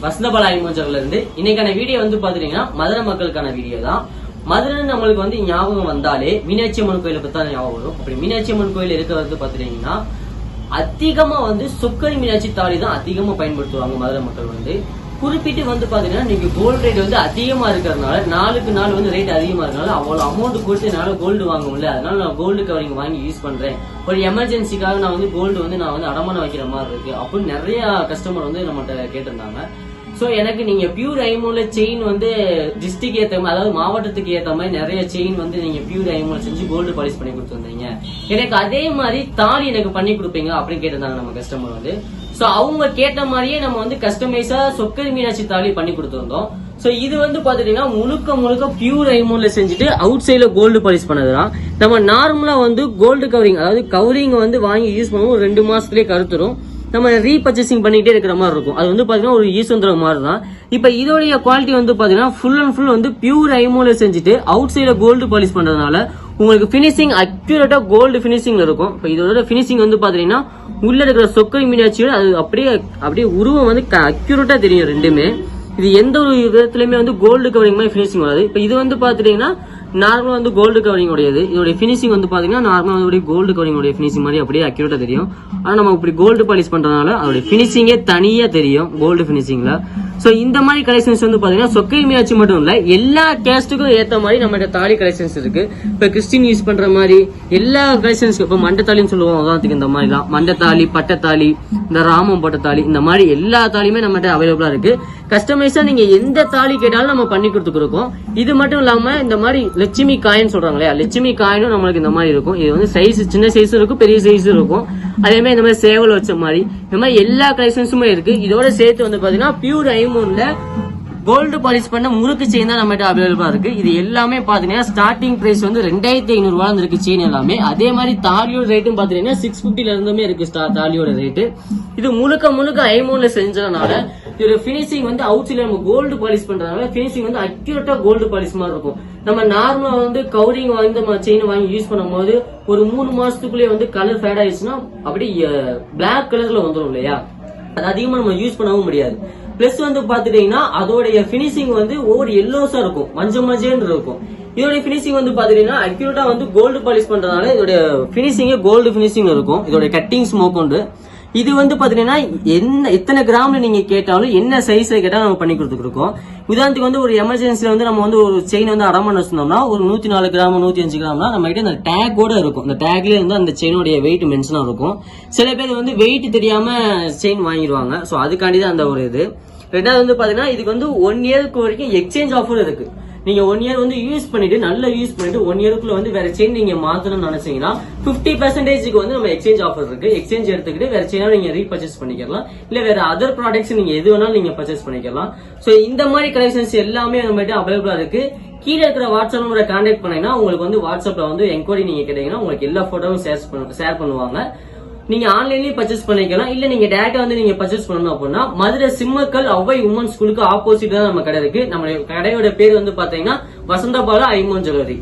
வசந்தபாலா ஐமோஞ்சர்ல இருந்து இன்னைக்கான வீடியோ வந்து பாத்தீங்கன்னா மதுரை மக்களுக்கான வீடியோ தான். மதுரை நம்மளுக்கு வந்து ஞாபகம் வந்தாலே மீனாட்சி அம்மன் கோயிலை பத்தி தான் ஞாபகம் வரும். அப்படி மீனாட்சி அம்மன் கோயில் இருக்கிறது பாத்தீங்கன்னா அதிகமா வந்து சொக்கரி மீனாட்சி தாலி தான் அதிகமா பயன்படுத்துவாங்க மதுரை மக்கள் வந்து. குறிப்பிட்டு வந்து பாத்தீங்கன்னா நீங்க கோல்டு ரேட் வந்து அதிகமா இருக்கிறதுனால நாளுக்கு நாள் வந்து ரேட் அதிகமா இருக்கனால அவ்வளவு அமௌண்ட் கொடுத்து என்னால கோல்டு வாங்க முடியல. அதனால நான் கோல்டு கவரிங் வாங்கி யூஸ் பண்றேன். ஒரு எமர்ஜென்சிக்காக நான் வந்து கோல்டு வந்து நான் வந்து அடமானம் வைக்கிற மாதிரி இருக்கு அப்படின்னு நிறைய கஸ்டமர் வந்து நம்மகிட்ட கேட்டிருந்தாங்க. சோ எனக்கு நீங்க பியூர் ஐமோல செயின் வந்து டிஸ்ட்ரிக்ட் ஏத்த மாதிரி, அதாவது மாவட்டத்துக்கு ஏத்த மாதிரி நிறைய செயின் வந்து நீங்க பியூர் ஐமோல செஞ்சு கோல்டு பாலிஷ் பண்ணி கொடுத்துருந்தீங்க. எனக்கு அதே மாதிரி தாலி எனக்கு பண்ணி கொடுப்பீங்க அப்படின்னு கேட்டிருந்தாங்க நம்ம கஸ்டமர் வந்து. சோ அவங்க கேட்ட மாதிரியே நம்ம வந்து கஸ்டமைஸா சொக்கரி மீனாட்சி தாலி பண்ணி கொடுத்துருந்தோம். சோ இது வந்து பாத்துட்டீங்கன்னா முழுக்க பியூர் ஐமோன்ல செஞ்சுட்டு அவுட் சைட்ல கோல்டு பாலிஷ் பண்ணதுதான். நம்ம நார்மலா வந்து கோல்டு கவரிங், அதாவது கவரிங் வந்து வாங்கி யூஸ் பண்ணுவோம், ஒரு 2 மாசத்துலயே கருத்துரும். நம்ம ரீபர்ச்சேசிங் பண்ணிட்டே இருக்கிற மாதிரி இருக்கும். அது வந்து பாத்தீங்கன்னா ஒரு ஈஸ்வந்திரம் மாதிரி தான். இப்ப இதோடைய குவாலிட்டி வந்து பாத்தீங்கன்னா ஃபுல் அண்ட் ஃபுல் வந்து பியூர் ஐமோல செஞ்சுட்டு அவுட் சைட்ல கோல்டு பாலிஷ் பண்றதுனால உங்களுக்கு பினிஷிங் அக்யூரேட்டா கோல்டு பினிஷிங்ல இருக்கும். இப்ப இதோட பினிஷிங் வந்து பாத்தீங்கன்னா உள்ள இருக்கிற சொக்கரி மீனாட்சியோட அது அப்படியே உருவம் வந்து அக்யூரேட்டா தெரியும் ரெண்டுமே. இது எந்த ஒரு விதத்திலுமே வந்து கோல்டு கவரிங் மாதிரி பினிஷிங் வராது. இப்ப இது வந்து பாத்துட்டீங்கன்னா நார்மலா வந்து கோல்டு கவரிங் உடையது. இதோட பினிஷிங் வந்து பாத்தீங்கன்னா நார்மலா வந்து கோல்டு கவரிங் உடைய பினிஷிங் மாதிரி அப்படியே அக்யூரேட்டா தெரியும். ஆனா நம்ம இப்படி கோல்டு பாலிஷ் பண்றதுனால அதோட பினிஷிங்கே தனியா தெரியும் கோல்டு பினிஷிங்ல. சோ இந்த மாதிரி கலெக்ஷன்ஸ் வந்து பாத்தீங்கன்னா சொக்கை மீனாட்சி மட்டும் இல்ல, எல்லா கேஸ்டுக்கும் ஏத்த மாதிரி நம்ம தாலி கலெக்ஷன்ஸ் இருக்கு. இப்ப கிறிஸ்டின் யூஸ் பண்ற மாதிரி எல்லா கலெக்ஷன்ஸ்க்கு இப்ப மண்டத்தாலின்னு சொல்லுவோம், உதாரணத்துக்கு இந்த மாதிரி தான் மண்டத்தாலி, பட்டத்தாலி, இந்த ராமம் பட்டத்தாலி, இந்த மாதிரி எல்லா தாலியுமே நம்மகிட்ட அவைலபிளா இருக்கு. கஸ்டமைஸா நீங்க எந்த தாலி கேட்டாலும் நம்ம பண்ணி கொடுத்துருக்கோம். இது மட்டும் இல்லாம இந்த மாதிரி லட்சுமி காயின் சொல்றாங்க இல்லையா, லட்சுமி காயினும் நம்மளுக்கு இந்த மாதிரி இருக்கும். இது வந்து சைஸ் சின்ன சைஸும் இருக்கும், பெரிய சைஸும் இருக்கும். அதே மாதிரி இந்த மாதிரி சேவல் வச்ச மாதிரி இந்த மாதிரி எல்லா கலெக்ஷன்ஸுமே இருக்கு. இதோட சேர்த்து வந்து பாத்தீங்கன்னா பியூர் ஐமோன்ல கோல்டு பாலிஷ் பண்ண முறுக்கு செயின் தான் நம்மகிட்ட அவைலபிளா இருக்கு. இது எல்லாமே பாத்தீங்கன்னா ஸ்டார்டிங் பிரைஸ் வந்து 2500 ரூபாய் இருக்கு செயின் எல்லாமே. அதே மாதிரி தாலியோட ரேட்டும் பாத்தீங்கன்னா 650 இருந்துமே இருக்கு தாலியோட ரேட்டு. இது முழுக்க ஐமோன்ல செஞ்சதுனால இதோட பினிஷிங் வந்து அவுட் சைட்ல நம்ம கோல்டு பாலிஷ் பண்றதுனால பினிஷிங் வந்து அக்யூரேட்டா கோல்டு பாலிஷ் மாதிரி இருக்கும். நம்ம நார்மலா வந்து கவரிங் வாங்கி செயின் வாங்கி யூஸ் பண்ணும் போது ஒரு 3 மாசத்துக்குள்ளே வந்து கலர் ஃபேட் ஆயிடுச்சுன்னா அப்படி பிளாக் கலர்ல வந்துடும் இல்லையா, அது அதிகமா நம்ம யூஸ் பண்ணவும் முடியாது. பிளஸ் வந்து பாத்துட்டீங்கன்னா அதோடைய பினிஷிங் வந்து ஒவ்வொரு எல்லோஸா இருக்கும், மஞ்சள் இருக்கும். இதோட பினிஷிங் வந்து பாத்துட்டீங்கன்னா அக்யூரேட்டா வந்து கோல்டு பாலிஷ் பண்றதுனால இதோட பினிஷிங்கே கோல்டு பினிஷிங் இருக்கும். இதோட கட்டிங் ஸ்மோக் உண்டு. இது வந்து பாத்தீங்கன்னா எத்தனை கிராம்ல நீங்க கேட்டாலும் என்ன சைஸ்ல கேட்டாலும் நம்ம பண்ணி கொடுத்துருக்கோம். உதாரணத்துக்கு வந்து ஒரு எமர்ஜென்சில வந்து நம்ம வந்து ஒரு செயின் வந்து அடமான வச்சிருந்தோம்னா ஒரு 104 கிராம் 105 கிராம்னா நம்ம கிட்ட இந்த டேக்கோட இருக்கும். இந்த டேக்ல இருந்து அந்த செயினோட வெயிட் மென்ஷனா இருக்கும். சில பேர் வந்து வெயிட் தெரியாம செயின் வாங்கிடுவாங்க. சோ அதுக்காண்டி தான் அந்த ஒரு இது. ரெண்டாவது வந்து பாத்தீங்கன்னா இதுக்கு வந்து 1 இயருக்கு வரைக்கும் எக்ஸ்சேஞ்ச் ஆஃபர் இருக்கு. நீங்க 1 இயர் வந்து யூஸ் பண்ணிட்டு நல்லா யூஸ் பண்ணிட்டு 1 இயருக்குள்ள வந்து வேற செயின் நீங்க மாத்தணும்னு நினைச்சீங்கன்னா 50% வந்து நம்ம எக்ஸ்சேஞ்ச் ஆஃபர் இருக்கு. எக்ஸ்சேஞ்ச் எடுத்துக்கிட்டு வேற செயினா நீங்க ரீபர்ச்சேஸ் பண்ணிக்கலாம், இல்ல வேற அதர் ப்ராடக்ட்ஸ் நீங்க எது வேணாலும் நீங்க பர்ச்சேஸ் பண்ணிக்கலாம். சோ இந்த மாதிரி கலெக்ஷன்ஸ் எல்லாமே நம்மகிட்ட அவைலபிளா இருக்கு. கீழே இருக்கிற வாட்ஸ்அப் நம்பரை கான்டாக்ட் பண்ணீங்கன்னா உங்களுக்கு வந்து வாட்ஸ்அப்ல வந்து என்கொயரி நீங்க கேட்டீங்கன்னா உங்களுக்கு எல்லா போட்டோவும் ஷேர் பண்ணுவாங்க. நீங்க ஆன்லைன்லயே பர்ச்சேஸ் பண்ணிக்கலாம், இல்ல நீங்க டேரக்டா வந்து நீங்க பர்ச்சேஸ் பண்ணணும் அப்படின்னா மதுரை சிம்மக்கல் அவ்வை உமன் ஸ்கூலுக்கு ஆப்போசிட் தான் நம்ம கடை இருக்கு. நம்ம கடையோட பேர் வந்து பாத்தீங்கன்னா வசந்தபாலா ஐமோன் ஜுவல்லரி.